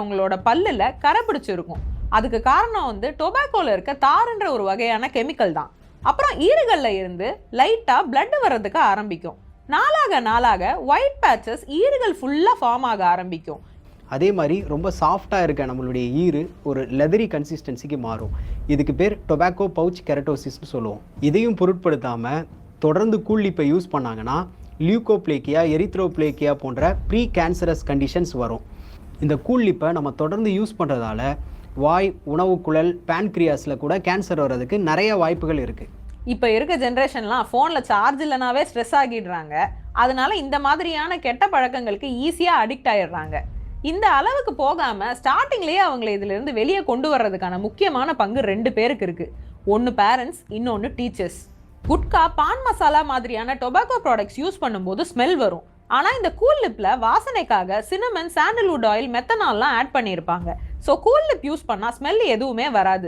உங்களோட பல்லுல கரை பிடிச்சிருக்கும். அதுக்கு காரணம் வந்து டொபாக்கோல இருக்க தாருன்ற ஒரு வகையான கெமிக்கல் தான். அப்புறம் ஈறுகள்ல இருந்து லைட்டா பிளட் வர்றதுக்கு ஆரம்பிக்கும். நாளாக நாளாக ஒயிட் பேச்சஸ் ஈறுகள் ஃபுல்லா ஃபார்ம் ஆக ஆரம்பிக்கும். அதே மாதிரி ரொம்ப சாஃப்டாக இருக்க நம்மளுடைய ஈறு ஒரு லெதரி கன்சிஸ்டன்சிக்கு மாறும். இதுக்கு பேர் டொபாக்கோ பவுச் கெரட்டோசிஸ்னு சொல்லுவோம். இதையும் பொருட்படுத்தாமல் தொடர்ந்து கூல்லிப்பை யூஸ் பண்ணாங்கன்னா லியூகோப்ளேக்கியா, எரித்ரோப்ளேக்கியா போன்ற ப்ரீ கேன்சரஸ் கண்டிஷன்ஸ் வரும். இந்த கூல்லிப்பை நம்ம தொடர்ந்து யூஸ் பண்ணுறதால வாய், உணவு குழல், பேன்க்ரியாஸில் கூட கேன்சர் வர்றதுக்கு நிறைய வாய்ப்புகள் இருக்குது. இப்போ இருக்க ஜென்ரேஷன்லாம் ஃபோனில் சார்ஜ் இல்லைனாவே ஸ்ட்ரெஸ் ஆகிடுறாங்க. அதனால இந்த மாதிரியான கெட்ட பழக்கங்களுக்கு ஈஸியாக அடிக்ட் ஆகிடுறாங்க. இந்த அளவுக்கு போகாமல் ஸ்டார்டிங்லேயே அவங்களை இதிலிருந்து வெளியே கொண்டு வர்றதுக்கான முக்கியமான பங்கு 2 பேருக்கு இருக்குது. ஒன்று பேரண்ட்ஸ், இன்னொன்று டீச்சர்ஸ். குட்கா, பான் மசாலா மாதிரியான டொபாக்கோ ப்ராடக்ட்ஸ் யூஸ் பண்ணும்போது ஸ்மெல் வரும். ஆனால் இந்த கூல் லிப்பில் வாசனைக்காக சினமன், சாண்டல்வுட் ஆயில், மெத்தனால்லாம் ஆட் பண்ணியிருப்பாங்க. ஸோ கூல் லிப் யூஸ் பண்ணால் ஸ்மெல் எதுவுமே வராது.